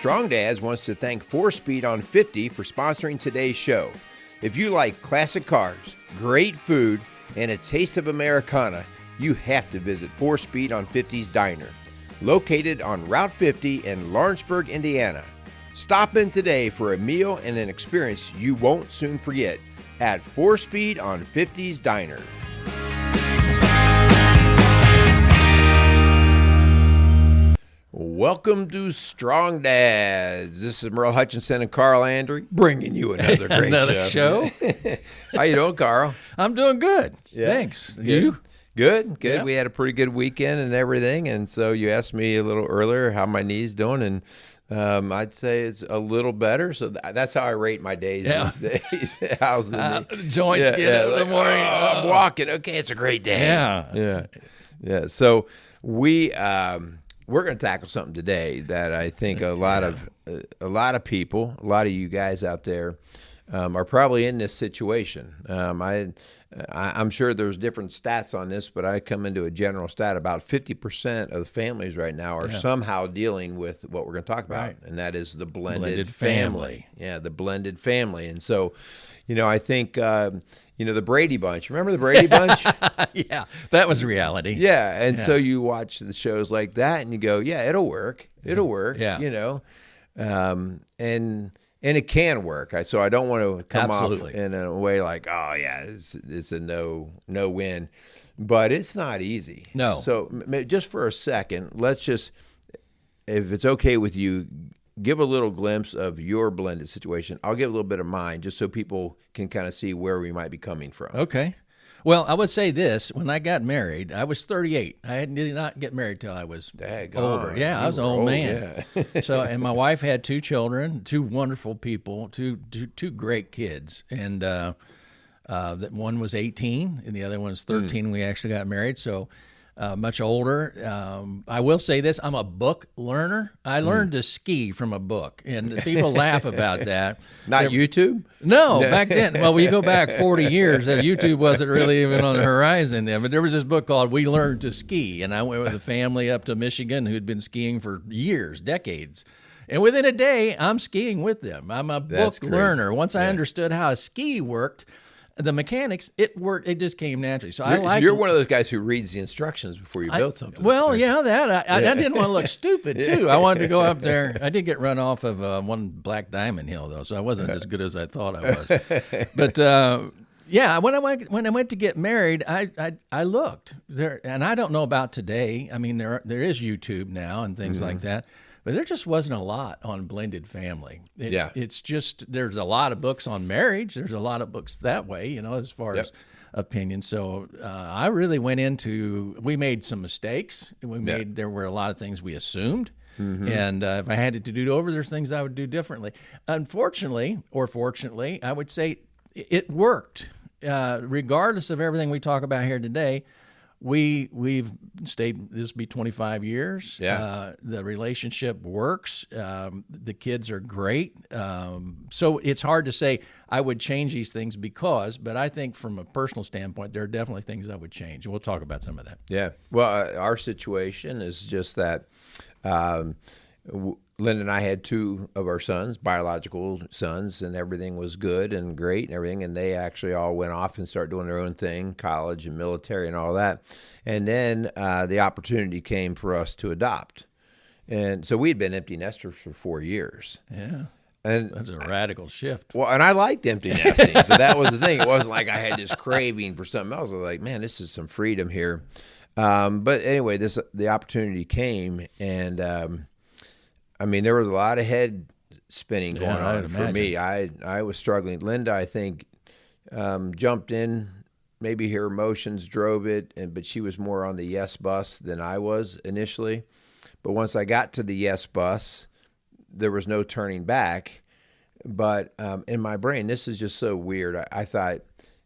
Strong Dads wants to thank 4Speed on 50 for sponsoring today's show. If you like classic cars, great food, and a taste of Americana, you have to visit 4Speed on 50's Diner, located on Route 50 in Lawrenceburg, Indiana. Stop in today for a meal and an experience you won't soon forget at 4Speed on 50's Diner. Welcome to Strong Dads. This is Merle Hutchinson and Carl Andrew bringing you another great show. How you doing, Carl? I'm doing good. Yeah. Thanks. Good. You? Good. Yep. We had a pretty good weekend and everything, and so you asked me a little earlier how my knee's doing, and I'd say it's a little better. So that's how I rate my days these days. How's the knee? Joints get in the morning. I'm walking. Okay, it's a great day. Yeah. So we're going to tackle something today that I think a lot of people, a lot of you guys out there, are probably in this situation. I'm sure there's different stats on this, but I come into a general stat. About 50% of the families right now are somehow dealing with what we're going to talk about, and that is the blended family. Yeah, the blended family. And so, I think, the Brady Bunch. Remember the Brady Bunch? Yeah, that was reality. Yeah, and so you watch the shows like that, and you go, yeah, it'll work. It'll work, and it can work. So I don't want to come off in a way like, oh, yeah, it's a no win. But it's not easy. No. So just for a second, let's just, if it's okay with you, give a little glimpse of your blended situation. I'll give a little bit of mine just so people can kind of see where we might be coming from. Okay. Well, I would say this. When I got married, I was 38. I did not get married till I was older. Yeah, I was an old man. Yeah. And my wife had two children, two wonderful people, two great kids. And that one was 18 and the other one was 13 when we actually got married. So much older. I will say this. I'm a book learner. I learned to ski from a book, and people laugh about that. Not YouTube? No, back then. Well, we go back 40 years, and YouTube wasn't really even on the horizon then. But there was this book called We Learned to Ski, and I went with a family up to Michigan who'd been skiing for years, decades. And within a day, I'm skiing with them. I'm a book learner. Once I understood how a ski worked, the mechanics, it worked. It just came naturally. So you're one of those guys who reads the instructions before you build something. Well, I didn't want to look stupid too. I wanted to go up there. I did get run off of one Black Diamond Hill though, so I wasn't as good as I thought I was. But when I went to get married, I looked there, and I don't know about today. I mean, there is YouTube now and things like that. But there just wasn't a lot on blended family. It's just, there's a lot of books on marriage. There's a lot of books that way, as far as opinions. So I really went we made some mistakes. There were a lot of things we assumed. Mm-hmm. And if I had it to do over, there's things I would do differently. Unfortunately, or fortunately, I would say it worked. Regardless of everything we talk about here today, We've stayed, this will be 25 years. Yeah. The relationship works. The kids are great. So it's hard to say I would change these things but I think from a personal standpoint, there are definitely things I would change. And we'll talk about some of that. Yeah. Well, our situation is just that Linda and I had two of our sons, biological sons, and everything was good and great and everything. And they actually all went off and started doing their own thing, college and military and all that. And then the opportunity came for us to adopt. And so we'd been empty nesters for 4 years. Yeah. And that's a radical shift. Well, and I liked empty nesting. So that was the thing. It wasn't like I had this craving for something else. I was like, man, this is some freedom here. But anyway, the opportunity came, and there was a lot of head spinning going on for me. I was struggling. Linda, I think, jumped in. Maybe her emotions drove it, but she was more on the yes bus than I was initially. But once I got to the yes bus, there was no turning back. But in my brain, this is just so weird. I thought,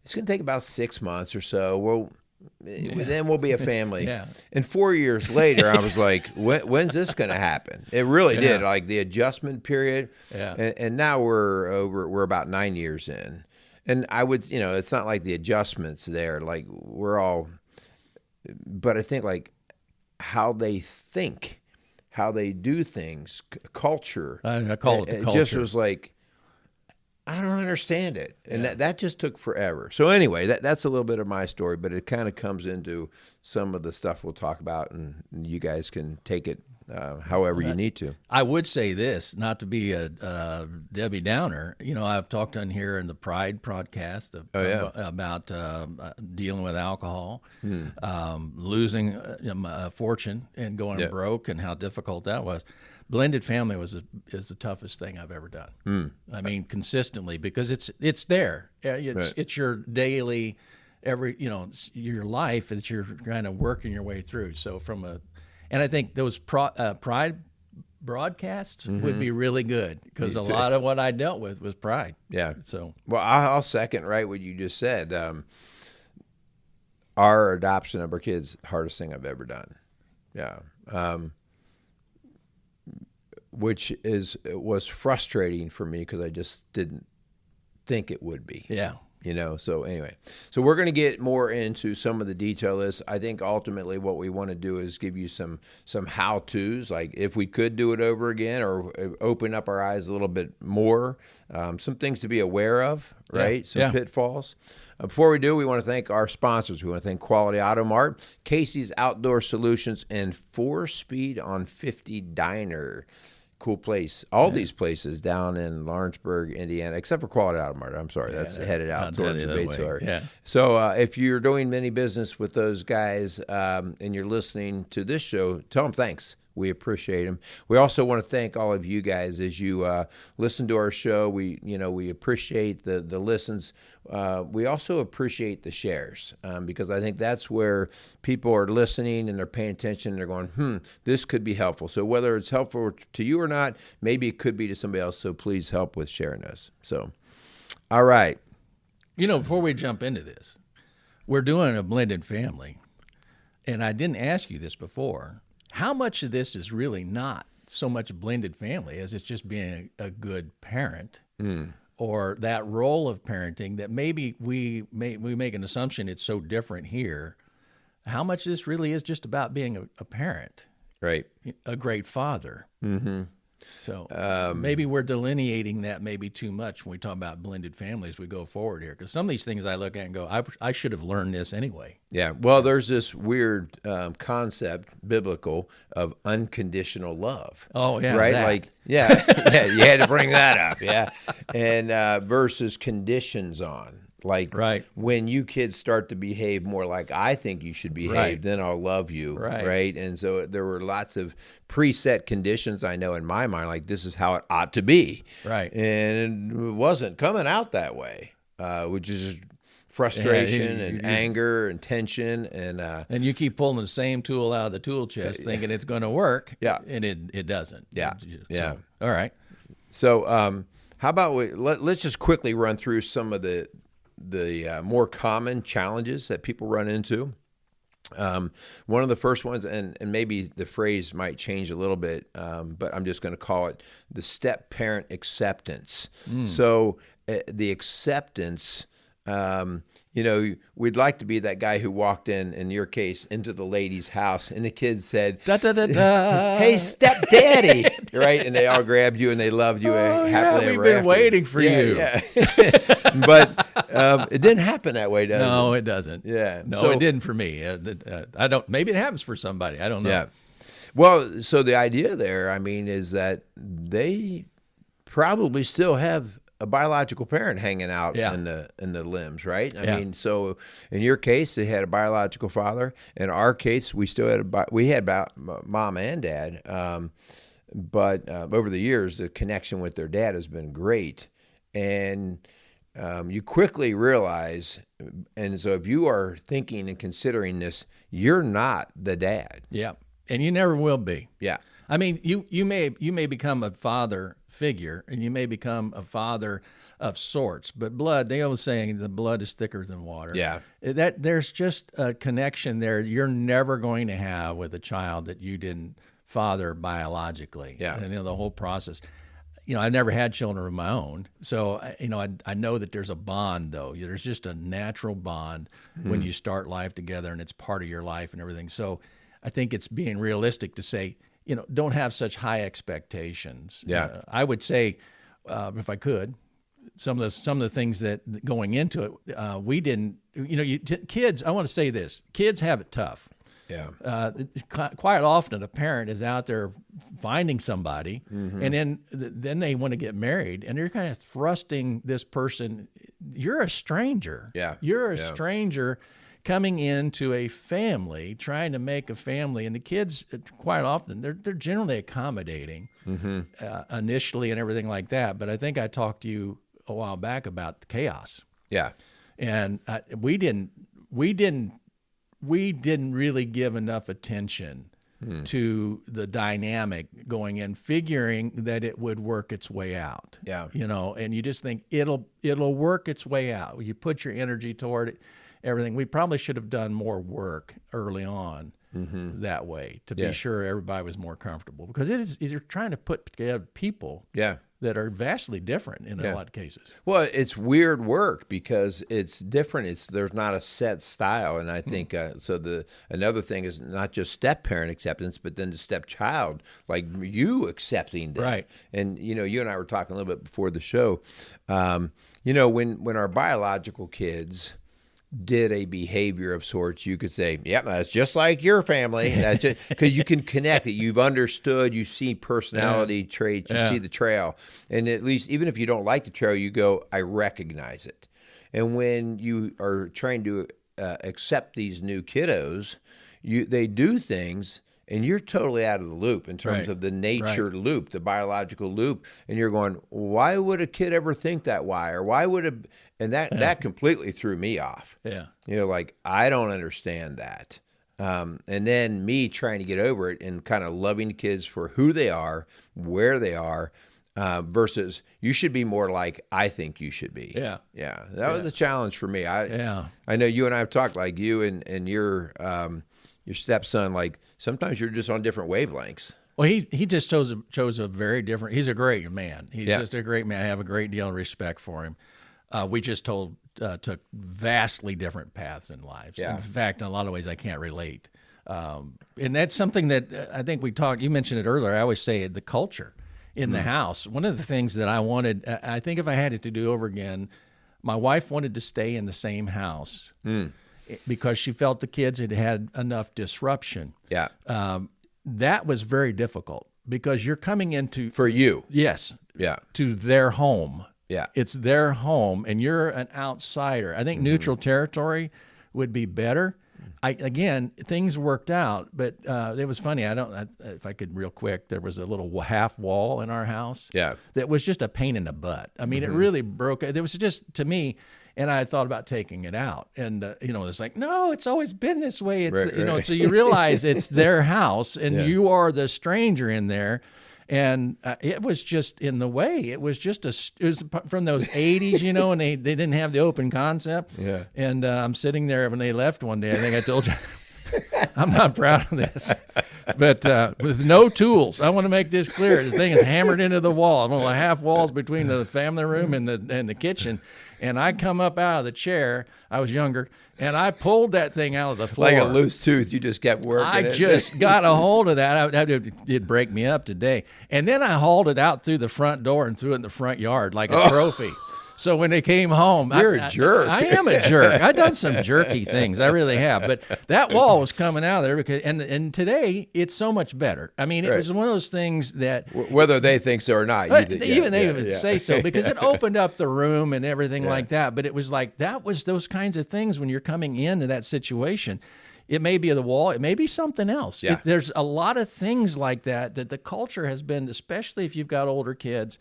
it's going to take about 6 months or so. Then we'll be a family. Yeah. And 4 years later, I was like, when's this going to happen? It really did. Like the adjustment period. Yeah. And now we're about 9 years in. And I would, it's not like the adjustments there. Like but I think like how they think, how they do things, culture. I call it the culture. It just was like, I don't understand it. And that just took forever. So anyway, that's a little bit of my story, but it kind of comes into some of the stuff we'll talk about, and you guys can take it however you need to. I would say this, not to be a Debbie Downer. I've talked on here in the Pride podcast about dealing with alcohol, losing a fortune and going broke, and how difficult that was. Blended family is the toughest thing I've ever done. I mean, consistently, because it's there. It's your daily, it's your life that you're kind of working your way through. So and I think those Pride broadcasts would be really good, because a lot of what I dealt with was pride. Yeah. So, well, I'll second what you just said. Our adoption of our kids, hardest thing I've ever done. Yeah. Which was frustrating for me, because I just didn't think it would be. Yeah. So anyway, so we're going to get more into some of the detail of this. I think ultimately what we want to do is give you some how-tos, like if we could do it over again, or open up our eyes a little bit more, some things to be aware of, right? Some pitfalls. Before we do, we want to thank our sponsors. We want to thank Quality Auto Mart, Casey's Outdoor Solutions, and 4Speed on 50 Diner. Cool place. All these places down in Lawrenceburg, Indiana, except for Quality Auto Mart. I'm sorry, that's headed out towards the Batesville. Yeah. So if you're doing any business with those guys and you're listening to this show, tell them thanks. We appreciate them. We also want to thank all of you guys as you listen to our show. We appreciate the listens. We also appreciate the shares, because I think that's where people are listening and they're paying attention and they're going, this could be helpful. So whether it's helpful to you or not, maybe it could be to somebody else. So please help with sharing us. So, all right. Before we jump into this, we're doing a blended family, and I didn't ask you this before. How much of this is really not so much blended family as it's just being a good parent, or that role of parenting that maybe we make an assumption it's so different here. How much of this really is just about being a parent, right? A great father. Mm-hmm. So maybe we're delineating that maybe too much when we talk about blended families as we go forward here, because some of these things I look at and go, I should have learned this anyway. Yeah, well, there's this weird concept, biblical, of unconditional love. Oh, yeah. Right? That. Like, yeah, you had to bring that up, yeah. And versus conditions on. Like, when you kids start to behave more like I think you should behave, then I'll love you, right? And so there were lots of preset conditions I know in my mind, like this is how it ought to be. Right. And it wasn't coming out that way, which is frustration and anger and tension. And you keep pulling the same tool out of the tool chest thinking it's going to work, and it doesn't. Yeah, So, all right. So how about let's just quickly run through some of the more common challenges that people run into. One of the first ones, and maybe the phrase might change a little bit, but I'm just going to call it the step-parent acceptance. So the acceptance, we'd like to be that guy who walked in your case, into the lady's house, and the kids said, da, da, da, da. "Hey, stepdaddy," right? And they all grabbed you and they loved you happily ever we've been after. waiting for you. Yeah. But it didn't happen that way, does it? No, it doesn't. Yeah. No, it didn't for me. I don't. Maybe it happens for somebody. I don't know. Yeah. Well, so the idea there, is that they probably still have a biological parent hanging out in the limbs, right? I mean, so in your case, they had a biological father. In our case, we still had mom and dad. But over the years, the connection with their dad has been great, and you quickly realize. And so, if you are thinking and considering this, you're not the dad. Yeah, and you never will be. Yeah. I mean, you may become a father figure, and you may become a father of sorts, but blood, they always saying the blood is thicker than water. Yeah. That there's just a connection there you're never going to have with a child that you didn't father biologically. Yeah. And the whole process. I've never had children of my own, so I know that there's a bond, though. There's just a natural bond when you start life together, and it's part of your life and everything. So I think it's being realistic to say, don't have such high expectations. Yeah. I would say, if I could, some of the things that going into it, we didn't. Kids. I want to say this: kids have it tough. Yeah. Quite often, a parent is out there finding somebody, and then they want to get married, and they're kind of thrusting this person. You're a stranger. Yeah. You're a stranger coming into a family, trying to make a family, and the kids quite often they're generally accommodating initially and everything like that. But I think I talked to you a while back about the chaos. Yeah. And we didn't really give enough attention to the dynamic going in, figuring that it would work its way out. Yeah. And you just think it'll work its way out. You put your energy toward it, everything. We probably should have done more work early on that way to be sure everybody was more comfortable, because you're trying to put together people that are vastly different in a lot of cases. Well, it's weird work because it's different. There's not a set style, and I think another thing is not just step parent acceptance, but then the stepchild, like you accepting them. Right. And you and I were talking a little bit before the show. When our biological kids did a behavior of sorts, you could say, "Yep, that's just like your family." That's just because you can connect it. You've understood. You see personality traits. You see the trail, and at least even if you don't like the trail, you go, "I recognize it." And when you are trying to accept these new kiddos, they do things. And you're totally out of the loop in terms of the nature loop, the biological loop. And you're going, why would a kid ever think that way? Or why would that completely threw me off. Yeah. Like, I don't understand that. And then me trying to get over it and kind of loving the kids for who they are, where they are, versus you should be more like I think you should be. Yeah. Yeah. That was a challenge for me. I know you and I have talked, like you and your stepson, like sometimes you're just on different wavelengths. Well, he just chose a very different. He's a great man. He's just a great man. I have a great deal of respect for him. We just took vastly different paths in lives. Yeah. In fact, in a lot of ways, I can't relate. And that's something that I think we talked. You mentioned it earlier. I always say the culture in the house. One of the things that I wanted, I think if I had it to do over again, my wife wanted to stay in the same house. Because she felt the kids had had enough disruption. Yeah. That was very difficult because you're coming into... For you. Yes. Yeah. To their home. Yeah. It's their home, and you're an outsider. I think neutral territory would be better. Again, things worked out, but it was funny. If I could real quick, there was a little half wall in our house. Yeah. That was just a pain in the butt. I mean, it really broke. It was just, to me... And I had thought about taking it out. And, it's like, no, it's always been this way. It's, so you realize it's their house and you are the stranger in there. And it was just in the way. It was just it was from those 80s, and they didn't have the open concept. Yeah. And I'm sitting there when they left one day. I think I told you, I'm not proud of this. But with no tools, I want to make this clear. The thing is hammered into the wall. I'm only half walls between the family room and the kitchen. And I come up out of the chair, I was younger, and I pulled that thing out of the floor. Like a loose tooth, you just kept working I just got a hold of that. It'd break me up today. And then I hauled it out through the front door and threw it in the front yard like a trophy. So when they came home, you're a jerk. I am a jerk. I've done some jerky things. I really have. But that wall was coming out of there and today it's so much better. I mean, it was one of those things that whether they think so or not, they would say so because it opened up the room and everything like that. But it was like that was those kinds of things when you're coming into that situation. It may be the wall. It may be something else. Yeah. There's a lot of things like that the culture has been, especially if you've got older kids.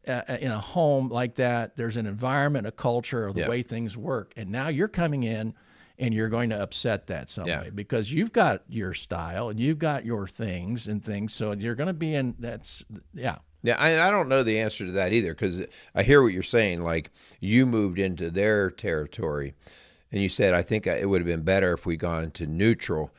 In a home like that, there's an environment, a culture, the way things work. And now you're coming in and you're going to upset that some way because you've got your style and you've got your things. So you're going to be in Yeah, I don't know the answer to that either because I hear what you're saying. Like you moved into their territory and you said, I think it would have been better if we gone to neutral.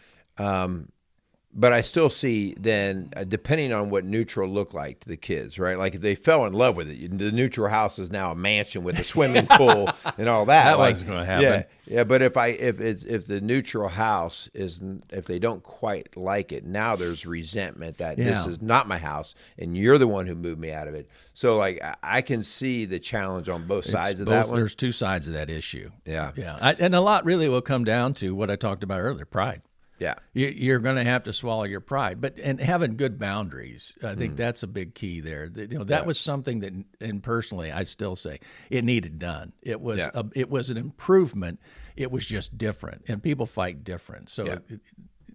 But I still see then, depending on what neutral looked like to the kids, right? Like if they fell in love with it, the neutral house is now a mansion with a swimming pool and all that. That like, wasn't going to happen. Yeah. But if the neutral house if they don't quite like it, now there's resentment that this is not my house and you're the one who moved me out of it. So like I can see the challenge on both sides of that one. There's two sides of that issue. Yeah. And a lot really will come down to what I talked about earlier: pride. Yeah, you're going to have to swallow your pride, and having good boundaries. I think that's a big key there. That was something that, and personally, I still say it needed done. It was it was an improvement. It was just different, and people fight different. So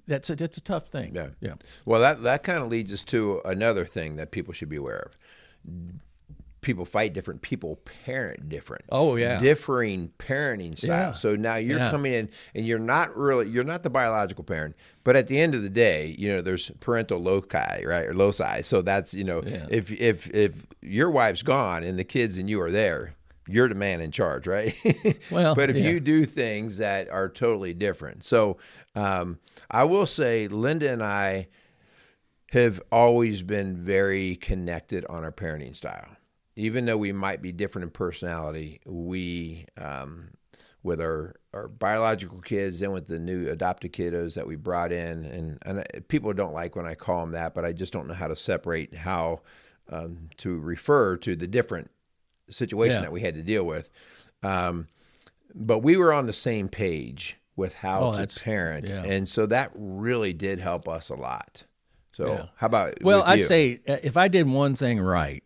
it's a tough thing. Yeah. Well, that kind of leads us to another thing that people should be aware of. People fight different. People parent different. Oh, yeah. Differing parenting styles. Yeah. So now you're coming in and you're not the biological parent, but at the end of the day, there's parental loci, right? Or loci. So that's, if your wife's gone and the kids and you are there, you're the man in charge, right? Well, but if you do things that are totally different. So I will say Linda and I have always been very connected on our parenting style. Even though we might be different in personality, we, with our biological kids and with the new adopted kiddos that we brought in, and people don't like when I call them that, but I just don't know how to separate how to refer to the different situation that we had to deal with. But we were on the same page with how to parent, and so that really did help us a lot. So how about with you? I'd say if I did one thing right,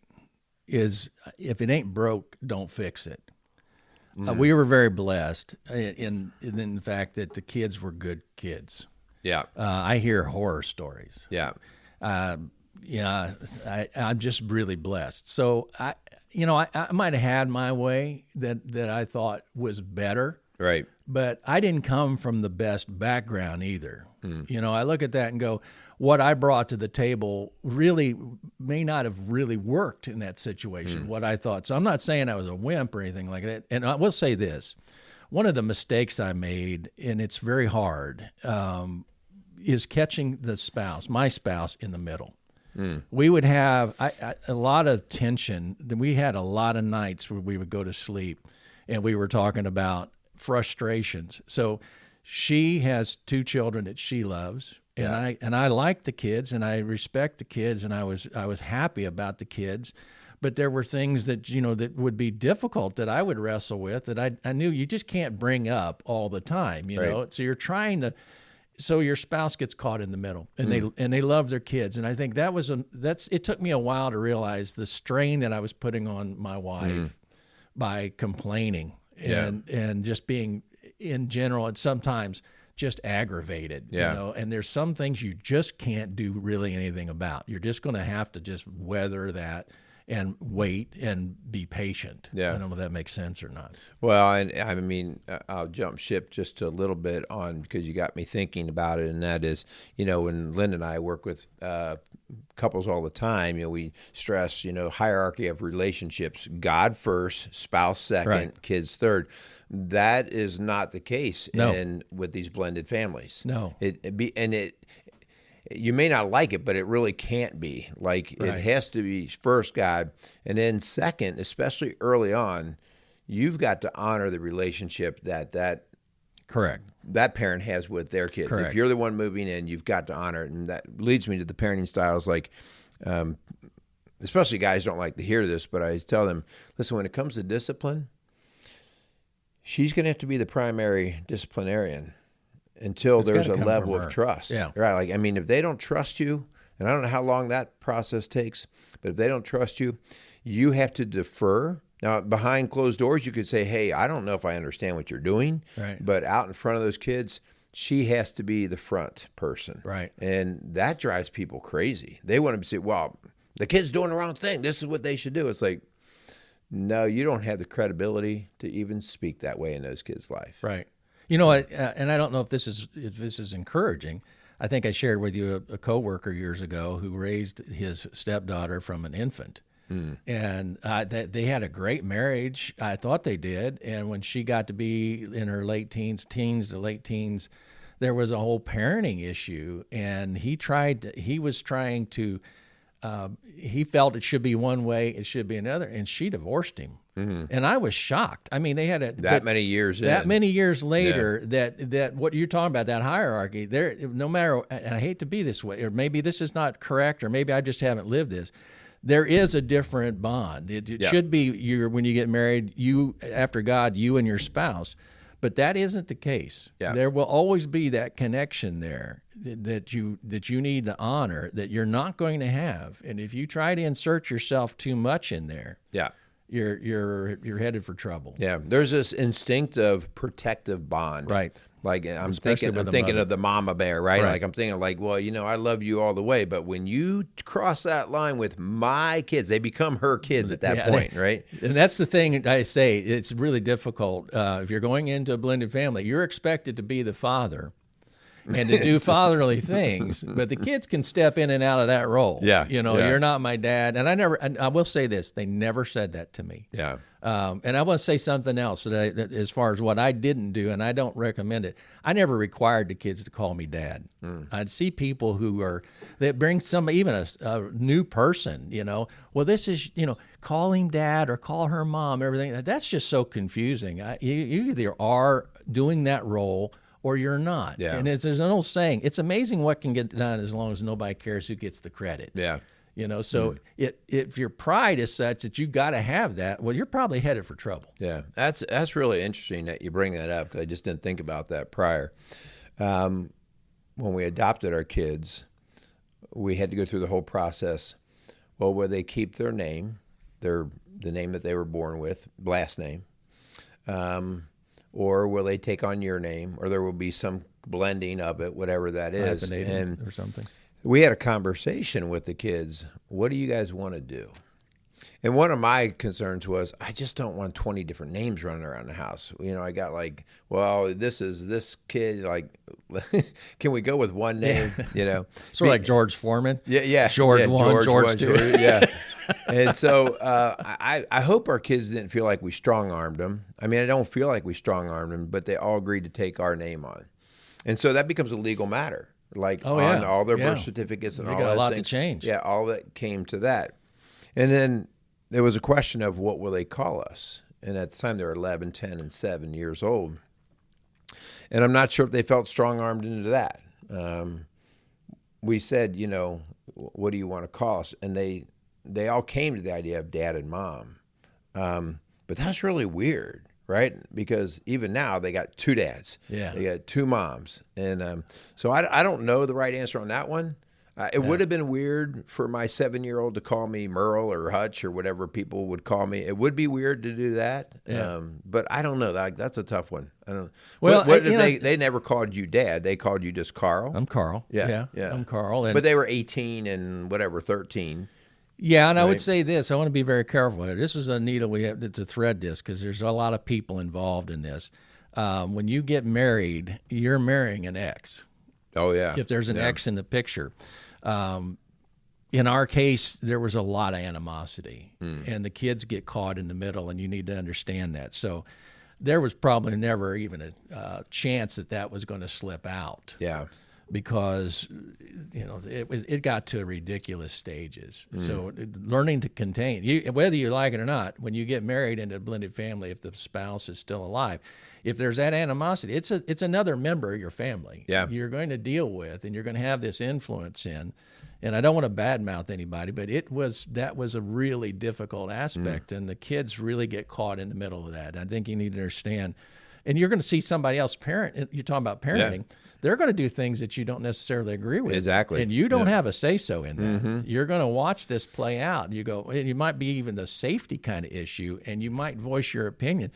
is if it ain't broke, don't fix it. We were very blessed in the fact that the kids were good kids. Yeah. I hear horror stories. Yeah. I'm just really blessed. So I might have had my way that I thought was better. Right. But I didn't come from the best background either. I look at that and go, what I brought to the table really may not have really worked in that situation, what I thought. So I'm not saying I was a wimp or anything like that. And I will say this. One of the mistakes I made, and it's very hard, is catching my spouse in the middle. We would have a lot of tension. We had a lot of nights where we would go to sleep, and we were talking about frustrations. So she has 2 children that she loves. And I like the kids, and I respect the kids, and I was happy about the kids, but there were things that that would be difficult that I would wrestle with that I knew you just can't bring up all the time, know. So you're trying to, so your spouse gets caught in the middle, and they love their kids, and I think it took me a while to realize the strain that I was putting on my wife by complaining and just being in general, and sometimes just aggravated, and there's some things you just can't do really anything about. You're just going to have to just weather that and wait and be patient. I don't know if that makes sense or not. Well, and I mean, I'll jump ship just a little bit on, because you got me thinking about it, and that is, when Linda and I work with couples all the time, we stress, hierarchy of relationships: God first, spouse second, kids third. That is not the case with these blended families. No, you may not like it, but it really can't be. Like it has to be first God, and then second, especially early on, you've got to honor the relationship that correct that parent has with their kids. Correct. If you're the one moving in, you've got to honor it, and that leads me to the parenting styles. Like, especially guys don't like to hear this, but I tell them, listen, when it comes to discipline, she's going to have to be the primary disciplinarian until there's a level of trust. Yeah. Right. Like, I mean, if they don't trust you, and I don't know how long that process takes, but if they don't trust you, you have to defer. Now, behind closed doors, you could say, hey, I don't know if I understand what you're doing. Right. But out in front of those kids, she has to be the front person. Right. And that drives people crazy. They want to say, well, the kid's doing the wrong thing. This is what they should do. It's like, no, you don't have the credibility to even speak that way in those kids' life. Right. And I don't know if this is encouraging. I think I shared with you a coworker years ago who raised his stepdaughter from an infant, and they had a great marriage. I thought they did, and when she got to be in her teens to late teens, there was a whole parenting issue, and he was trying to, he felt it should be one way, it should be another, and she divorced him. And I was shocked. I mean, they had that many years later that what you're talking about, that hierarchy there, no matter, and I hate to be this way, or maybe this is not correct, or maybe I just haven't lived this. There is a different bond. It should be when you get married, you after God, you and your spouse, but that isn't the case. Yeah. There will always be that connection there that you need to honor, that you're not going to have, and if you try to insert yourself too much in there, you're headed for trouble. Yeah, there's this instinctive protective bond, right? Like I'm thinking of the mama bear, right? Like I'm thinking, like, well, I love you all the way, but when you cross that line with my kids, they become her kids at that point, right? And that's the thing I say. It's really difficult if you're going into a blended family. You're expected to be the father and to do fatherly things, but the kids can step in and out of that role. You're not my dad. And I will say this, they never said that to me. Yeah. And I want to say something else that as far as what I didn't do, and I don't recommend it. I never required the kids to call me dad. I'd see people that bring even a new person, well, this is, call him dad or call her mom, everything. That's just so confusing. You either are doing that role or you're not. Yeah. And there's an old saying, it's amazing what can get done as long as nobody cares who gets the credit. Yeah. So if your pride is such that you got to have that, well, you're probably headed for trouble. Yeah, that's really interesting that you bring that up, because I just didn't think about that prior. When we adopted our kids, we had to go through the whole process. Well, will they keep their name, the name that they were born with, last name, or will they take on your name, or there will be some blending of it, whatever that is, or something. We had a conversation with the kids. What do you guys want to do? And one of my concerns was, I just don't want 20 different names running around the house. I got like, well, this is this kid. Like, can we go with one name? Sort of like George Foreman. Yeah. George 1, George 2. Yeah. And so I hope our kids didn't feel like we strong-armed them. I mean, I don't feel like we strong-armed them, but they all agreed to take our name on. And so that becomes a legal matter. Like on all their birth certificates and all that. They got a lot things. to change. Yeah, all that came to that. And then there was a question of what will they call us? And at the time they were 11, 10, and 7 years old. And I'm not sure if they felt strong-armed into that. We said, what do you want to call us? And they all came to the idea of dad and mom. But that's really weird. Right? Because even now they got two dads. Yeah. They got two moms. And so I don't know the right answer on that one. It would have been weird for my 7-year-old to call me Merle or Hutch or whatever people would call me. It would be weird to do that. Yeah. But I don't know. That's a tough one. I don't know. Well, they never called you dad. They called you just Carl. I'm Carl. Yeah. I'm Carl. But they were 18 and 13. Yeah, and I would say this. I want to be very careful here. This is a needle we have to thread this, because there's a lot of people involved in this. When you get married, you're marrying an ex. Oh, yeah. If there's an ex in the picture. In our case, there was a lot of animosity, and the kids get caught in the middle, and you need to understand that. So there was probably never even a chance that was going to slip out. Yeah. Because it got to ridiculous stages. So learning to contain, whether you like it or not, when you get married into a blended family, if the spouse is still alive, if there's that animosity, it's another member of your family. Yeah. You're going to deal with, and you're going to have this influence in. And I don't want to badmouth anybody, but that was a really difficult aspect, and the kids really get caught in the middle of that. I think you need to understand. And you're going to see somebody else parent. You're talking about parenting. Yeah. They're going to do things that you don't necessarily agree with. Exactly. And you don't have a say-so in that. You're going to watch this play out. You might be even a safety kind of issue, and you might voice your opinion.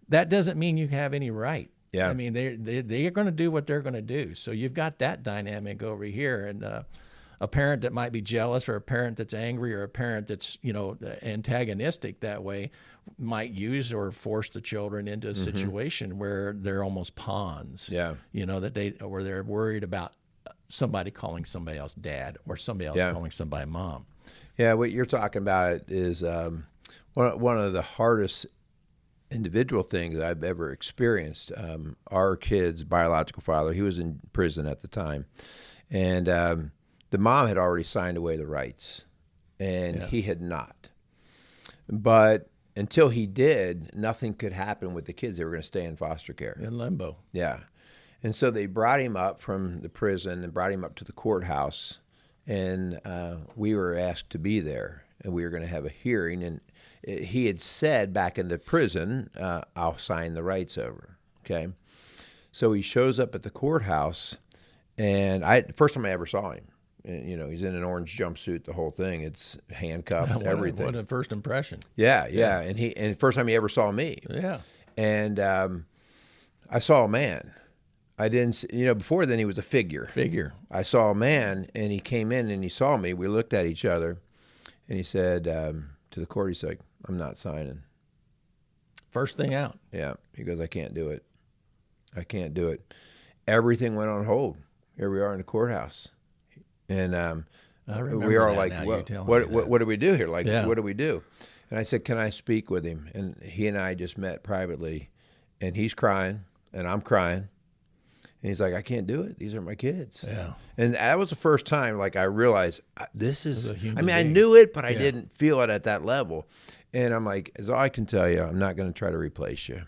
That doesn't mean you have any right. Yeah. I mean, they're going to do what they're going to do. So you've got that dynamic over here. And a parent that might be jealous, or a parent that's angry, or a parent that's, antagonistic that way might use or force the children into a situation where they're almost pawns. Yeah. Where they're worried about somebody calling somebody else dad, or somebody else calling somebody mom. Yeah, what you're talking about is one of the hardest individual things I've ever experienced. Our kid's biological father, he was in prison at the time, and the mom had already signed away the rights, and he had not. But until he did, nothing could happen with the kids. They were going to stay in foster care. In limbo. Yeah. And so they brought him up from the prison and brought him up to the courthouse, and we were asked to be there, and we were going to have a hearing. And he had said back in the prison, I'll sign the rights over. Okay. So he shows up at the courthouse, and first time I ever saw him. You know, he's in an orange jumpsuit, the whole thing. It's handcuffed, everything. What a first impression. Yeah. And first time he ever saw me. Yeah. And I saw a man. I didn't, before then he was a figure. I saw a man, and he came in and he saw me. We looked at each other, and he said to the court, he's like, I'm not signing. First thing out. Yeah. He goes, I can't do it. I can't do it. Everything went on hold. Here we are in the courthouse. And we are like, what do we do here? Like, what do we do? And I said, can I speak with him? And he and I just met privately, and he's crying, and I'm crying. And he's like, I can't do it. These are my kids. Yeah. And that was the first time, like, I realized this is, being. I knew it, but I didn't feel it at that level. And I'm like, as all I can tell you, I'm not going to try to replace you.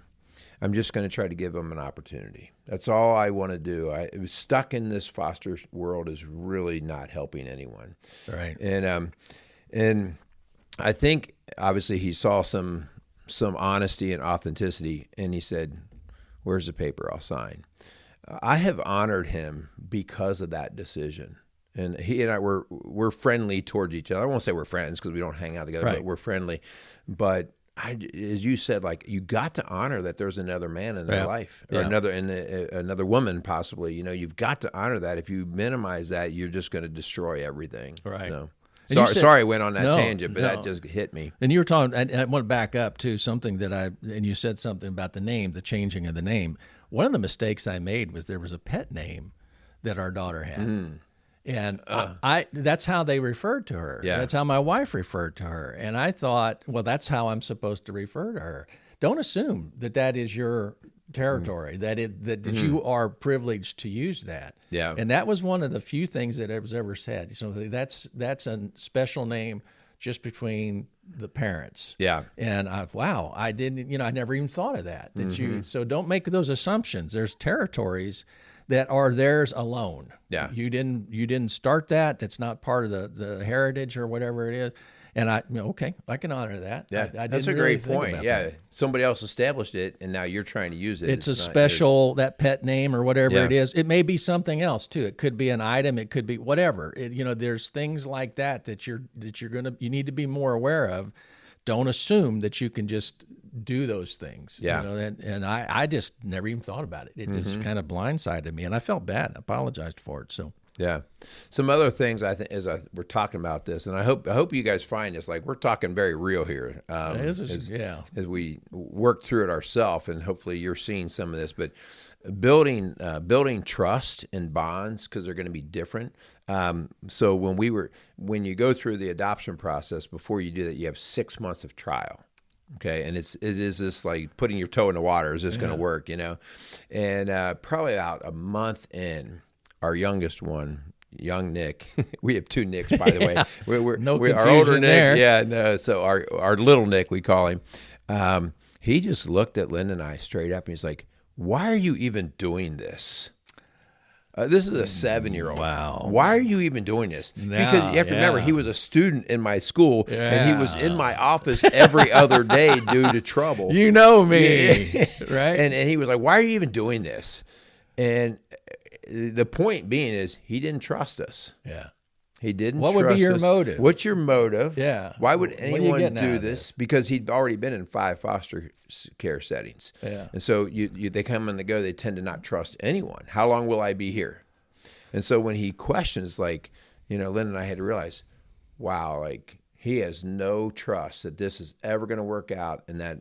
I'm just going to try to give them an opportunity. That's all I want to do. I was stuck in this foster world is really not helping anyone. Right. And I think obviously he saw some honesty and authenticity, and he said, "Where's the paper? I'll sign." I have honored him because of that decision. And he and I we're friendly towards each other. I won't say we're friends because we don't hang out together, but we're friendly. But as you said, like, you got to honor that there's another man in their life, or another woman possibly. You've got to honor that. If you minimize that, you're just going to destroy everything. Right. Sorry, I went on that tangent, but that just hit me. And you were talking. I want to back up to something and you said something about the name, the changing of the name. One of the mistakes I made was there was a pet name that our daughter had. And that's how they referred to her. Yeah. That's how my wife referred to her. And I thought, well, that's how I'm supposed to refer to her. Don't assume that is your territory, that you are privileged to use that. Yeah. And that was one of the few things that was ever said. So that's a special name just between the parents. Yeah. And I didn't, I never even thought of that. So don't make those assumptions. There's territories that are theirs alone. Yeah. You didn't start that. That's not part of the heritage or whatever it is. And I can honor that. Yeah, I that's a really great point. Yeah, that. Somebody else established it, and now you're trying to use it. It's a special, that pet name or whatever it is. It may be something else too. It could be an item. It could be whatever. There's things like that you need to be more aware of. Don't assume that you can just do those things. Yeah. And I just never even thought about it. It just kind of blindsided me, and I felt bad. I apologized for it. So. Yeah. Some other things I think we're talking about this, and I hope you guys find this, like, we're talking very real here as we work through it ourselves, and hopefully you're seeing some of this. But building trust and bonds, because they're going to be different. So when you go through the adoption process, before you do that, you have 6 months of trial. Okay, and it is this like putting your toe in the water. Is this going to work? And probably about a month in, our youngest one, young Nick, we have two Nicks, by the way. We're our older Nick, there. So our little Nick, we call him. He just looked at Linda and I straight up, and he's like, "Why are you even doing this?" This is a 7-year-old. Wow. Why are you even doing this? Because you have to remember, he was a student in my school, and he was in my office every other day due to trouble. You know me, right? And he was like, "Why are you even doing this?" And the point being is, he didn't trust us. Yeah. He didn't trust us. What would be your motive? What's your motive? Yeah. Why would anyone do this? Because he'd already been in 5 foster care settings. Yeah. And so they come and they go, they tend to not trust anyone. How long will I be here? And so when he questions, like, Lynn and I had to realize, wow, like, he has no trust that this is ever going to work out, and that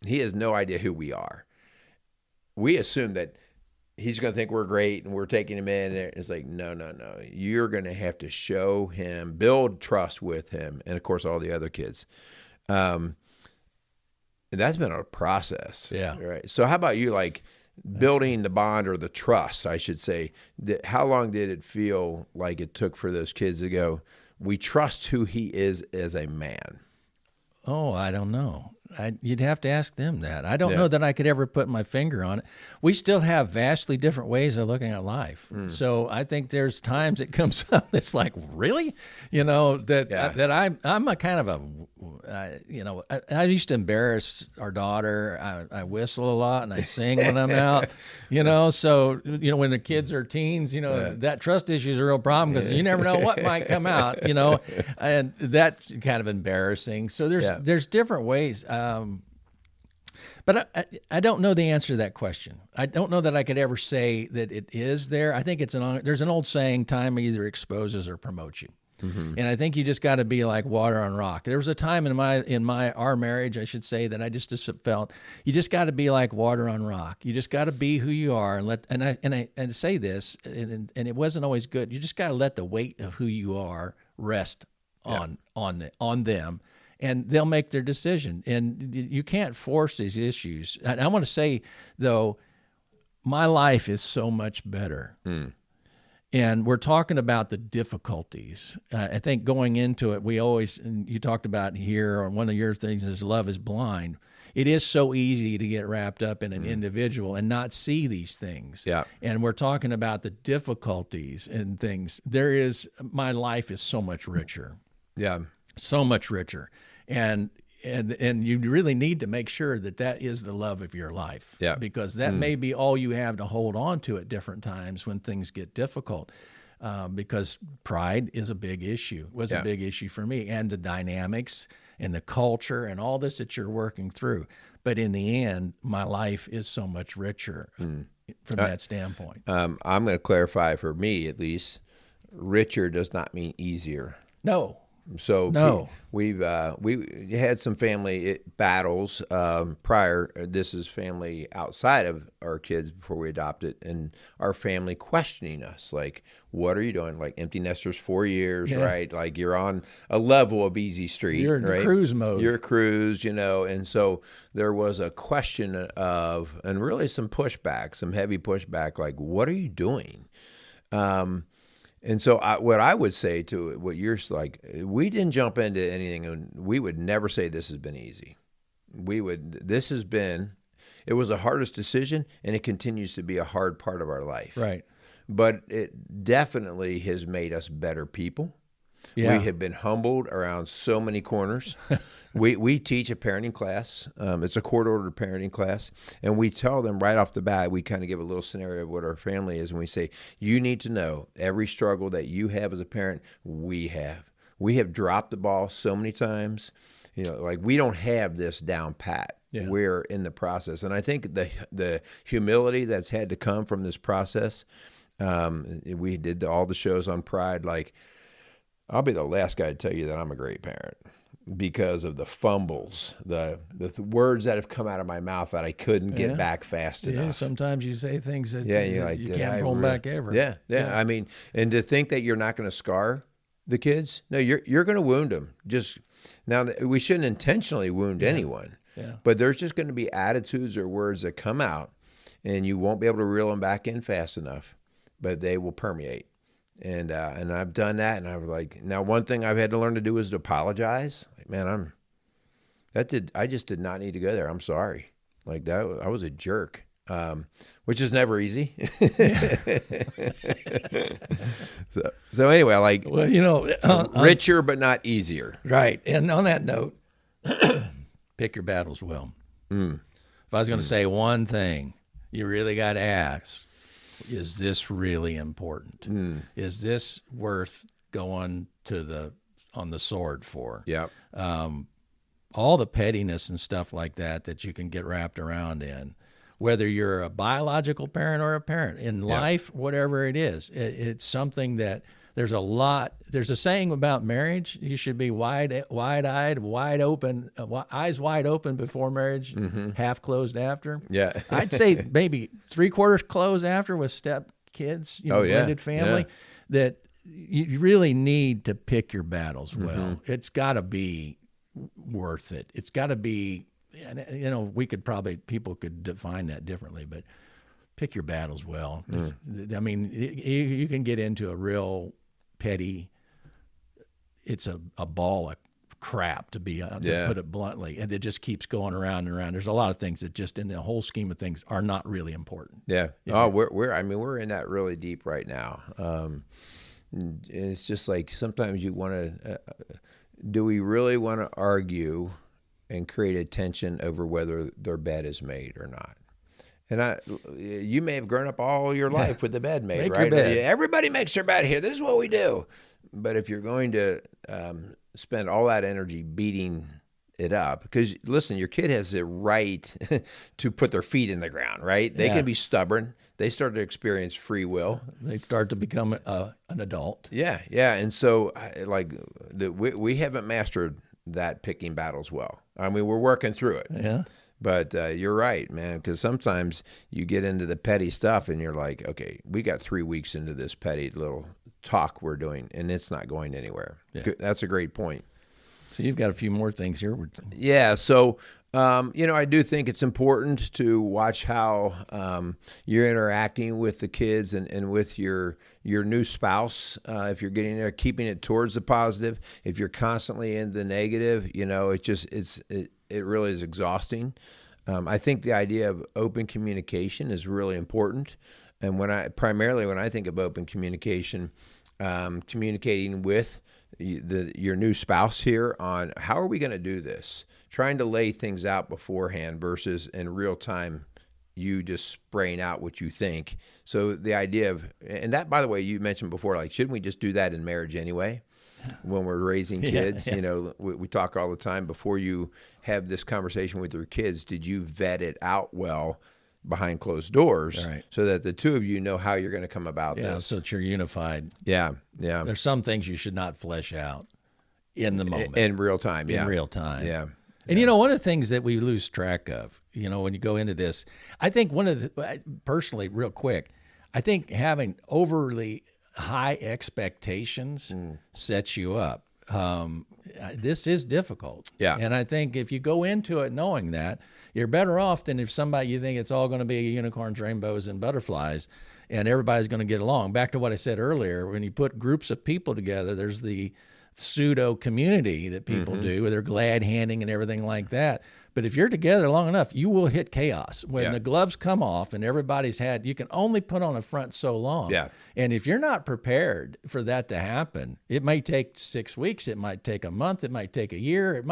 he has no idea who we are. We assume that he's going to think we're great and we're taking him in. And it's like, no. You're going to have to show him, build trust with him, and, of course, all the other kids. And And that's been a process. Yeah. Right. So how about you, like building the bond or the trust, I should say? How long did it feel like it took for those kids to go, we trust who he is as a man? Oh, I don't know. You'd have to ask them that. I don't know that I could ever put my finger on it. We still have vastly different ways of looking at life. So I think there's times it comes up that's like, really? That I'm a kind of I used to embarrass our daughter. I whistle a lot and I sing when I'm out, so, when the kids are teens, that trust issue is a real problem because you never know what might come out, and that's kind of embarrassing. So there's different ways. But I don't know the answer to that question. I don't know that I could ever say that it is there. I think there's an old saying, time either exposes or promotes you. Mm-hmm. And I think you just got to be like water on rock. There was a time in our marriage, I should say, that I just felt you just got to be like water on rock. You just got to be who you are, and say this, and it wasn't always good. You just got to let the weight of who you are rest on them. And they'll make their decision. And you can't force these issues. I want to say, though, my life is so much better. And we're talking about the difficulties. I think going into it, and you talked about here, or one of your things is love is blind. It is so easy to get wrapped up in an individual and not see these things. Yeah. And we're talking about the difficulties and things. My life is so much richer. Yeah. So much richer. And you really need to make sure that is the love of your life. Yeah. Because that may be all you have to hold on to at different times when things get difficult. Because pride is a big issue, a big issue for me, and the dynamics and the culture and all this that you're working through. But in the end, my life is so much richer from that standpoint. I'm going to clarify, for me at least, richer does not mean easier. No. So we had some family battles prior. This is family outside of our kids before we adopted, and our family questioning us, like, what are you doing? Like empty nesters 4 years, right? Like you're on a level of easy street. You're in cruise mode. You're cruise, and so there was a question of, and really some pushback, some heavy pushback, like, what are you doing? And so what I would say to what you're like, we didn't jump into anything, and we would never say this has been easy. It was the hardest decision, and it continues to be a hard part of our life. Right. But it definitely has made us better people. Yeah. We have been humbled around so many corners. We teach a parenting class. It's a court-ordered parenting class. And we tell them right off the bat, we kind of give a little scenario of what our family is. And we say, you need to know every struggle that you have as a parent, we have. We have dropped the ball so many times. Like we don't have this down pat. Yeah. We're in the process. And I think the humility that's had to come from this process, we did all the shows on pride, like, I'll be the last guy to tell you that I'm a great parent because of the fumbles, the words that have come out of my mouth that I couldn't get back fast enough. Yeah, sometimes you say things that you can't pull back ever. Yeah. I mean, and to think that you're not going to scar the kids, no, you're going to wound them. Now, we shouldn't intentionally wound anyone, but there's just going to be attitudes or words that come out, and you won't be able to reel them back in fast enough, but they will permeate. And I've done that, and I was like, now one thing I've had to learn to do is to apologize. Like, man, I just did not need to go there. I'm sorry. Like that, I was a jerk, which is never easy. So anyway, like, well, richer but not easier. Right. And on that note, pick your battles well. If I was going to say one thing, you really got to ask, is this really important? Is this worth going on the sword for? Yeah. All the pettiness and stuff like that you can get wrapped around in, whether you're a biological parent or a parent in life, whatever it is, it's something that there's a saying about marriage. You should be wide-eyed, wide open, eyes wide open before marriage, half closed after. Yeah. I'd say maybe 3/4 closed after with step kids, blended family, that you really need to pick your battles well. It's got to be worth it. It's got to be and people could define that differently, but pick your battles well. I mean, you can get into a real petty, it's a ball of crap to put it bluntly, and it just keeps going around and around. There's a lot of things that just in the whole scheme of things are not really important. Yeah. Oh, we're in that really deep right now. It's just like sometimes you want to, do we really want to argue and create a tension over whether their bed is made or not? And you may have grown up all your life with the bed made, right? Your bed. Everybody makes their bed here. This is what we do. But if you're going to spend all that energy beating it up, because listen, your kid has the right to put their feet in the ground, right? They can be stubborn. They start to experience free will. They start to become an adult. Yeah. And so, we haven't mastered that picking battles well. I mean, we're working through it. Yeah. But you're right, man, because sometimes you get into the petty stuff and you're like, okay, we got 3 weeks into this petty little talk we're doing, and it's not going anywhere. Yeah. That's a great point. So you've got a few more things here. Yeah, so, I do think it's important to watch how you're interacting with the kids and with your new spouse. If you're getting there, keeping it towards the positive. If you're constantly in the negative, it really is exhausting. I think the idea of open communication is really important. And when I think of open communication, communicating with your new spouse here on how are we going to do this, trying to lay things out beforehand versus in real time, you just spraying out what you think. So the idea of, and that, by the way, you mentioned before, like, shouldn't we just do that in marriage anyway? When we're raising kids, we talk all the time, before you have this conversation with your kids, did you vet it out well behind closed doors, right, so that the two of you know how you're going to come about this? So that you're unified. Yeah. There's some things you should not flesh out in the moment. In real time, In real time. Yeah. And, one of the things that we lose track of, when you go into this, I think personally, real quick, I think having overly high expectations sets you up. This is difficult. Yeah. And I think if you go into it knowing that, you're better off than if you think it's all going to be unicorns, rainbows, and butterflies, and everybody's going to get along. Back to what I said earlier, when you put groups of people together, there's the pseudo community that people do, where they're glad handing and everything like that. But if you're together long enough, you will hit chaos. When the gloves come off and you can only put on a front so long. Yeah. And if you're not prepared for that to happen, it might take 6 weeks, it might take a month, it might take a year,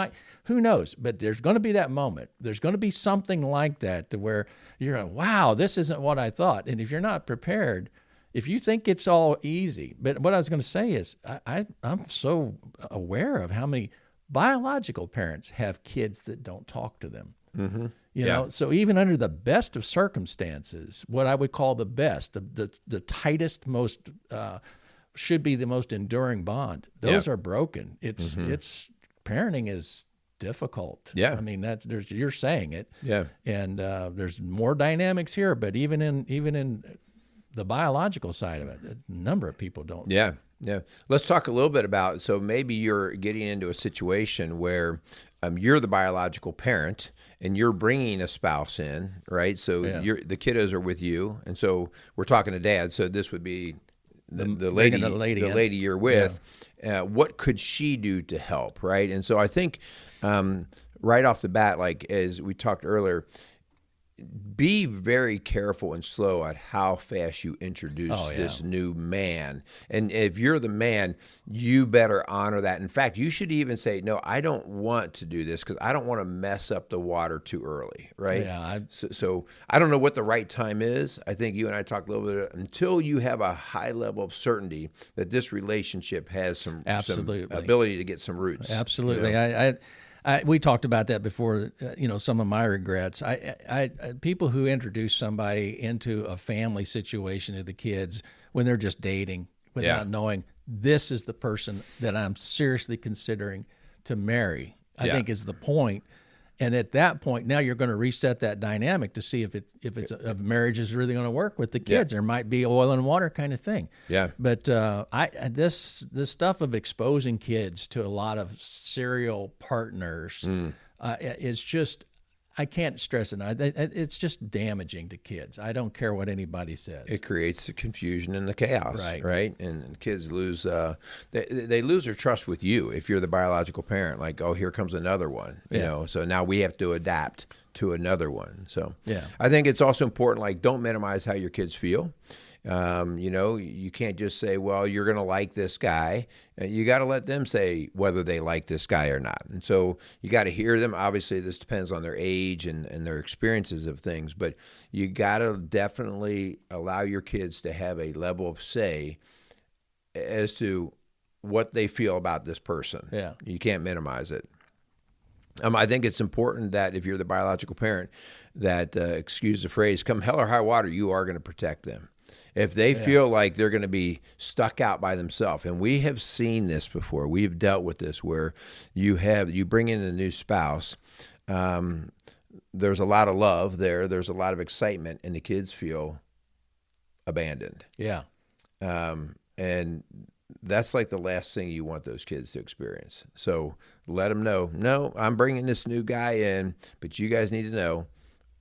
who knows? But there's going to be that moment. There's going to be something like that to where you're going, wow, this isn't what I thought. And if you're not prepared, if you think it's all easy, but what I was going to say is I'm so aware of how many biological parents have kids that don't talk to them. Mm-hmm. You know, so even under the best of circumstances, what I would call the best, the tightest, most should be the most enduring bond, those are broken. It's parenting is difficult. Yeah, I mean you're saying it. Yeah, and there's more dynamics here, but even in the biological side of it, a number of people don't. Yeah. Let's talk a little bit about, so maybe you're getting into a situation where you're the biological parent and you're bringing a spouse in, right? So the kiddos are with you, and so we're talking to dad. So this would be the lady you're with. Yeah. What could she do to help, right? And so I think right off the bat, like as we talked earlier, be very careful and slow at how fast you introduce this new man. And if you're the man, you better honor that. In fact, you should even say, no, I don't want to do this because I don't want to mess up the water too early, right? Yeah. So I don't know what the right time is. I think you and I talked a little bit until you have a high level of certainty that this relationship has some ability to get some roots. Absolutely. You know? We talked about that before. Some of my regrets. I people who introduce somebody into a family situation to the kids when they're just dating without knowing this is the person that I'm seriously considering to marry, I think is the point. And at that point, now you're going to reset that dynamic to see if marriage is really going to work with the kids. There might be oil and water kind of thing. Yeah. But this stuff of exposing kids to a lot of serial partners is just, I can't stress it. It's just damaging to kids. I don't care what anybody says. It creates the confusion and the chaos, Right. right? And kids lose they lose their trust with you if you're the biological parent. Like, oh, here comes another one, you know. So now we have to adapt to another one. So Yeah. I think it's also important. Like, don't minimize how your kids feel. You know, you can't just say, well, you're going to like this guy. You got to let them say whether they like this guy or not. And so you got to hear them. Obviously, this depends on their age and their experiences of things, but you got to definitely allow your kids to have a level of say as to what they feel about this person. Yeah. You can't minimize it. I think it's important that if you're the biological parent, that, excuse the phrase, come hell or high water, you are going to protect them. If they feel like they're going to be stuck out by themselves, and we have seen this before, we've dealt with this where you bring in a new spouse, there's a lot of love there's a lot of excitement, and the kids feel abandoned. Yeah. And that's like the last thing you want those kids to experience. So let them know, no, I'm bringing this new guy in, but you guys need to know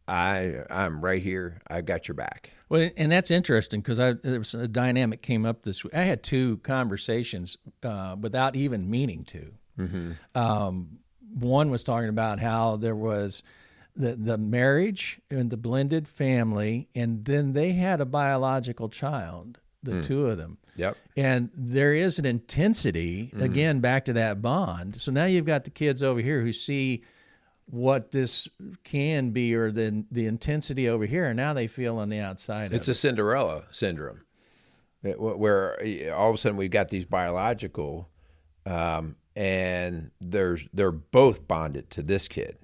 I'm right here. I've got your back. Well, and that's interesting because there was a dynamic came up this week. I had two conversations without even meaning to. Mm-hmm. One was talking about how there was the marriage and the blended family, and then they had a biological child, the two of them. Yep. And there is an intensity, again, back to that bond. So now you've got the kids over here who see what this can be, or the intensity over here, and now they feel on the outside. It's a Cinderella syndrome, where all of a sudden we've got these biological, and they're both bonded to this kid,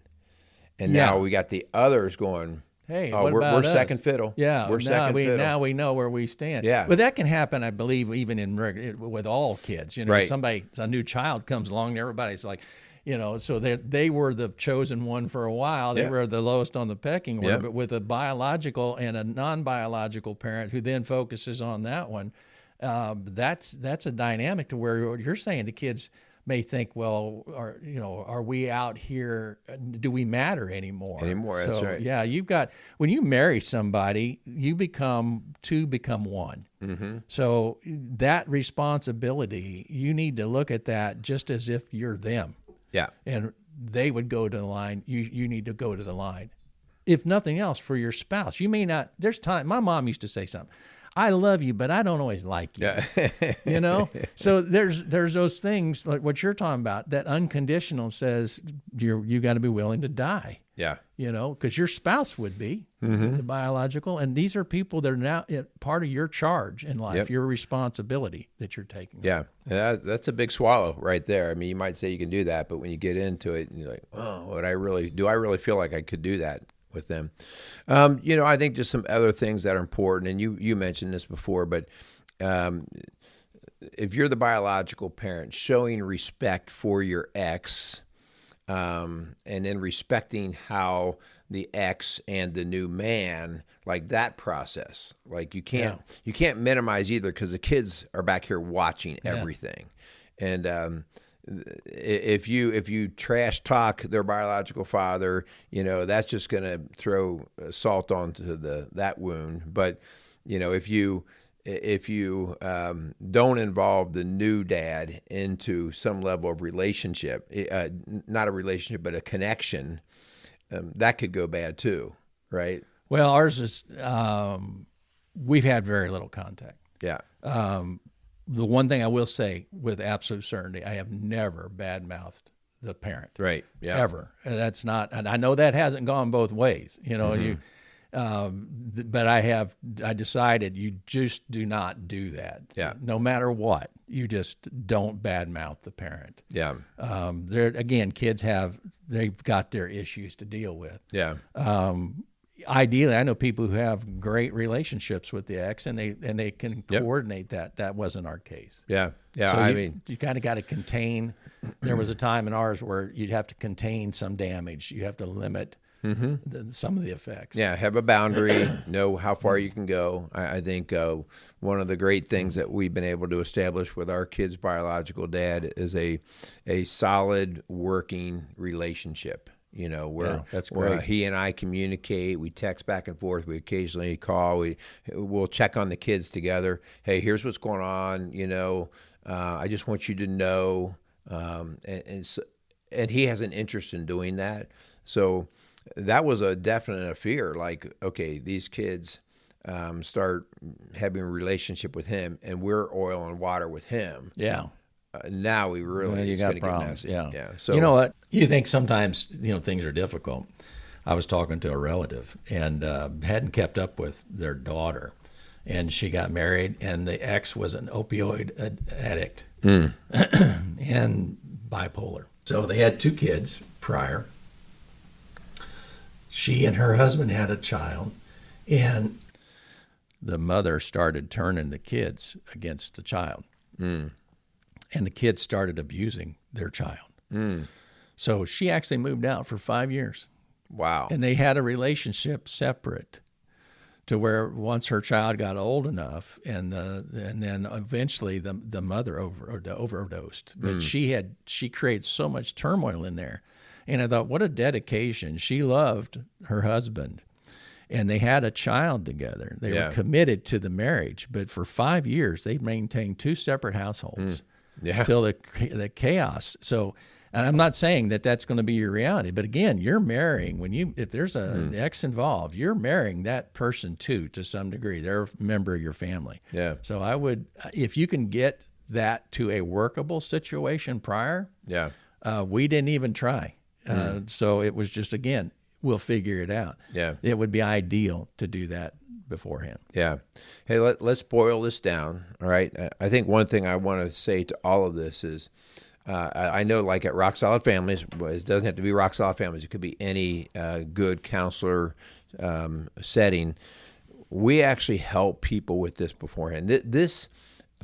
and now we got the others going, hey, oh, what we're about us? second fiddle. Yeah, we're second fiddle. Now we know where we stand. Yeah, but that can happen, I believe, even with all kids. You know, right. A new child comes along, and everybody's like, you know, so they were the chosen one for a while. They were the lowest on the pecking order. But with a biological and a non-biological parent who then focuses on that one, that's a dynamic to where you're saying the kids may think, well, are we out here? Do we matter anymore? That's right. Yeah, when you marry somebody, you become one. Mm-hmm. So that responsibility, you need to look at that just as if you're them. Yeah. And they would go to the line. You need to go to the line. If nothing else, for your spouse. You may not, there's time. My mom used to say something. I love you, but I don't always like you. Yeah. You know? So there's those things like what you're talking about. That unconditional says you got to be willing to die. Yeah. You know, because your spouse would be the biological, and these are people that are now part of your charge in life, your responsibility that you're taking. Yeah, that's a big swallow right there. I mean, you might say you can do that, but when you get into it, and you're like, oh, I really feel like I could do that with them? I think just some other things that are important, and you mentioned this before, but if you're the biological parent, showing respect for your ex. And then respecting how the ex and the new man, like that process, like you can't minimize either, because the kids are back here watching everything. And if you trash talk their biological father, that's just going to throw salt onto that wound. But if you don't involve the new dad into some level of relationship, not a relationship, but a connection, that could go bad too, right? Well, ours is, we've had very little contact. Yeah. The one thing I will say with absolute certainty, I have never badmouthed the parent. Right. Yeah. Ever. That's not, and I know that hasn't gone both ways. But I decided you just do not do that. Yeah. No matter what, you just don't badmouth the parent. Yeah. Kids they've got their issues to deal with. Yeah. Ideally, I know people who have great relationships with the ex, and they can coordinate that. That wasn't our case. Yeah. Yeah. So you kind of got to contain. There was a time in ours where you'd have to contain some damage. You have to limit some of the effects. Yeah, have a boundary, know how far you can go. I think one of the great things that we've been able to establish with our kid's biological dad is a solid working relationship. where, that's where great. he and I communicate. We text back and forth. We occasionally call. We'll check on the kids together. Hey, here's what's going on. I just want you to know. And he has an interest in doing that. So that was a definite fear. Like, okay, these kids start having a relationship with him, and we're oil and water with him. Yeah. Now we really you got get problems. messy. Yeah. So you know what? You think sometimes things are difficult. I was talking to a relative and hadn't kept up with their daughter, and she got married, and the ex was an opioid addict and bipolar. So they had 2 kids prior. She and her husband had a child, and the mother started turning the kids against the child. And the kids started abusing their child. So she actually moved out for 5 years. Wow. And they had a relationship separate to where once her child got old enough, and then eventually the mother overdosed. But she created so much turmoil in there. And I thought, what a dedication. She loved her husband. And they had a child together. They were committed to the marriage. But for 5 years, they maintained 2 separate households. Till the chaos. So, and I'm not saying that that's going to be your reality, but again, you're marrying if there's an ex involved, you're marrying that person too, to some degree. They're a member of your family. Yeah. So I would, if you can get that to a workable situation prior. Yeah. We didn't even try. So it was just, again, we'll figure it out. Yeah. It would be ideal to do that beforehand. Yeah. Hey, let's boil this down. All right. I think one thing I want to say to all of this is, I know, like at Rock Solid Families, it doesn't have to be Rock Solid Families. It could be any good counselor setting. We actually help people with this beforehand. This,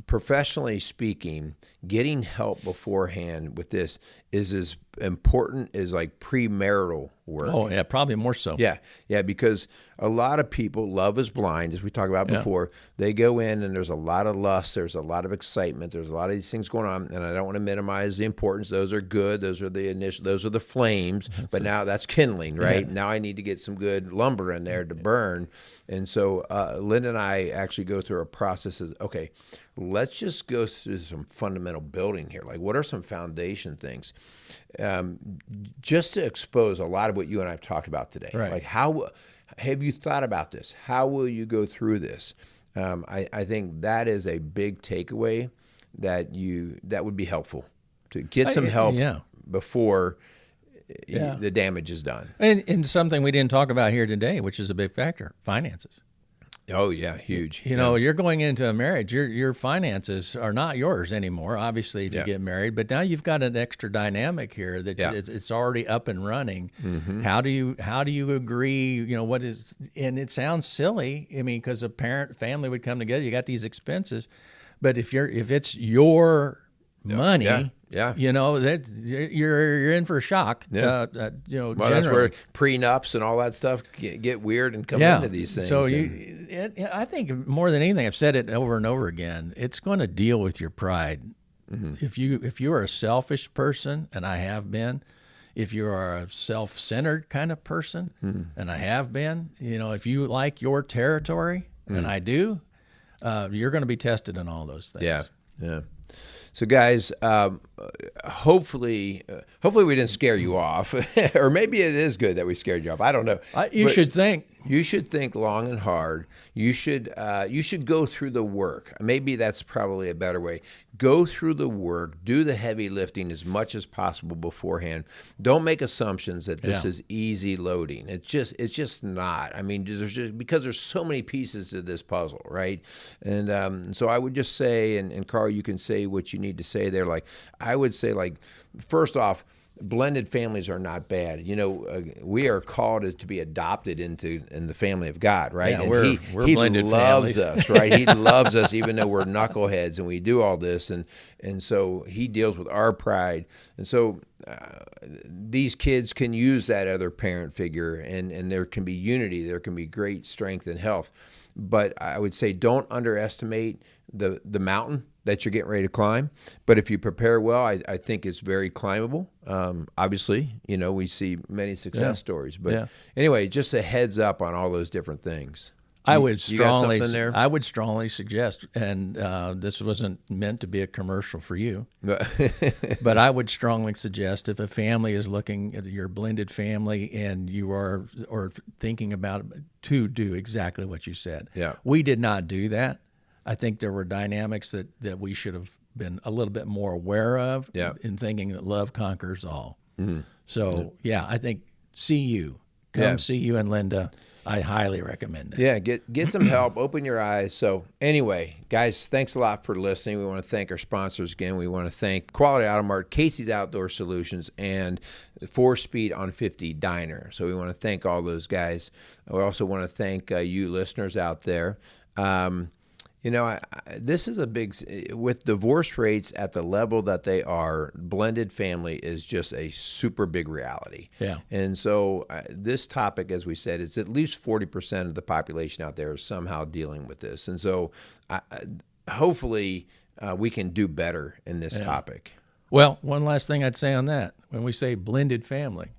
professionally speaking, getting help beforehand with this is as important as like premarital work. Oh, yeah, probably more so. Yeah, because a lot of people, love is blind, as we talked about before. They go in and there's a lot of lust, there's a lot of excitement, there's a lot of these things going on, and I don't want to minimize the importance. Those are good. Those are the flames. Now that's kindling, right? Now I need to get some good lumber in there to burn. And so Linda and I actually go through a process of, okay, let's just go through some fundamental building here. Like, what are some foundation things? Just to expose a lot of what you and I have talked about today. Right. Like, how have you thought about this? How will you go through this? I think that is a big takeaway that would be helpful to get some help before the damage is done. And something we didn't talk about here today, which is a big factor, finances. Oh, yeah, huge. You know, you're going into a marriage. Your finances are not yours anymore, obviously, if you get married. But now you've got an extra dynamic here that it's already up and running. How do you agree? You know, what is? And it sounds silly. I mean, because a family would come together. You got these expenses, but if it's your money. You know, that you're in for a shock. Well, that's where prenups and all that stuff get weird and come into these things. So I think more than anything, I've said it over and over again, it's going to deal with your pride. If you are a selfish person, and I have been, if you are a self-centered kind of person, and I have been, you know, if you like your territory, and I do, you're going to be tested in all those things. Yeah. So, guys, hopefully we didn't scare you off, or maybe it is good that we scared you off. I don't know. You should think. You should think long and hard. You should go through the work. Maybe that's probably a better way. Go through the work. Do the heavy lifting as much as possible beforehand. Don't make assumptions that this is easy loading. It's just not. I mean, because there's so many pieces to this puzzle, right? And so I would just say, and Carl, you can say what you need to say there. Like, I would say, like, first off, blended families are not bad. You know, we are called to be adopted in the family of God, right? Yeah, and we're he blended loves families. us, right? He loves us even though we're knuckleheads and we do all this. And so he deals with our pride. And so these kids can use that other parent figure, and there can be unity. There can be great strength and health. But I would say don't underestimate the mountain that you're getting ready to climb. But if you prepare well, I think it's very climbable. Obviously, we see many success stories. But anyway, just a heads up on all those different things. I would you got strongly, something there? I would strongly suggest, and this wasn't meant to be a commercial for you, but I would strongly suggest if a family is looking at your blended family and you are or thinking about it, to do exactly what you said. Yeah. We did not do that. I think there were dynamics that we should have been a little bit more aware of in thinking that love conquers all. Mm-hmm. So, I think see you and Linda. I highly recommend it. Yeah, get some help, open your eyes. So anyway, guys, thanks a lot for listening. We want to thank our sponsors again. We want to thank Quality Auto Mart, Casey's Outdoor Solutions, and 4Speed on 50 Diner. So we want to thank all those guys. We also want to thank you listeners out there. This is a big, with divorce rates at the level that they are, blended family is just a super big reality. Yeah. And so this topic, as we said, is at least 40% of the population out there is somehow dealing with this. And so hopefully we can do better in this topic. Well, one last thing I'd say on that. When we say blended family,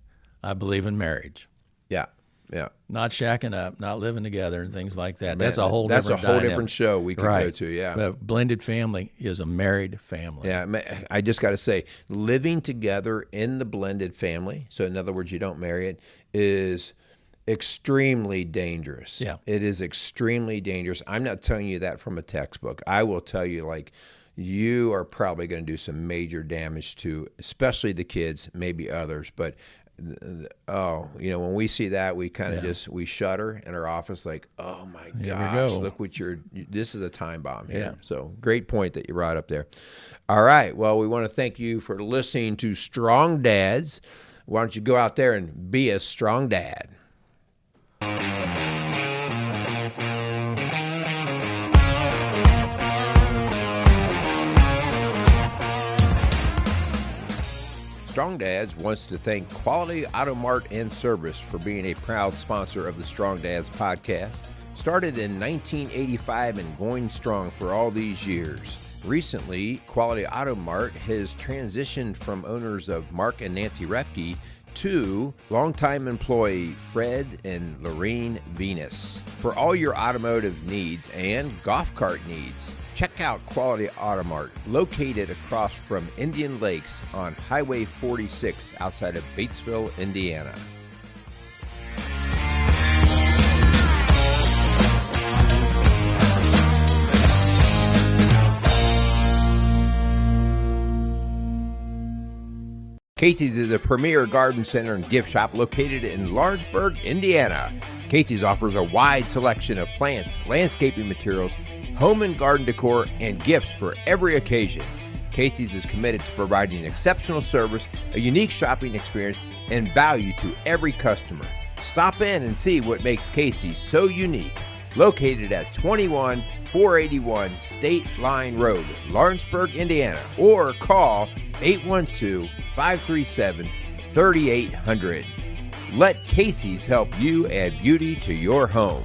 I believe in marriage. Yeah. Yeah. Not shacking up, not living together and things like that. Man, that's a whole different show we could go to, yeah. But blended family is a married family. Yeah, I just got to say, living together in the blended family, so in other words, you don't marry it, is extremely dangerous. Yeah. It is extremely dangerous. I'm not telling you that from a textbook. I will tell you, you are probably going to do some major damage to, especially the kids, maybe others, but when we see that, we kind of we shudder in our office like, oh my gosh, look what this is a time bomb here. Yeah. So great point that you brought up there. All right. Well, we want to thank you for listening to Strong Dads. Why don't you go out there and be a strong dad? Strong Dads wants to thank Quality Auto Mart and Service for being a proud sponsor of the Strong Dads podcast. Started in 1985 and going strong for all these years. Recently, Quality Auto Mart has transitioned from owners of Mark and Nancy Repke to longtime employee Fred and Lorene Venus. For all your automotive needs and golf cart needs, check out Quality Auto Mart, located across from Indian Lakes on Highway 46 outside of Batesville, Indiana. Casey's is a premier garden center and gift shop located in Lawrenceburg, Indiana. Casey's offers a wide selection of plants, landscaping materials, home and garden decor, and gifts for every occasion. Casey's is committed to providing exceptional service, a unique shopping experience, and value to every customer. Stop in and see what makes Casey's so unique. Located at 21481 State Line Road, Lawrenceburg, Indiana, or call 812-537-3800. Let Casey's help you add beauty to your home.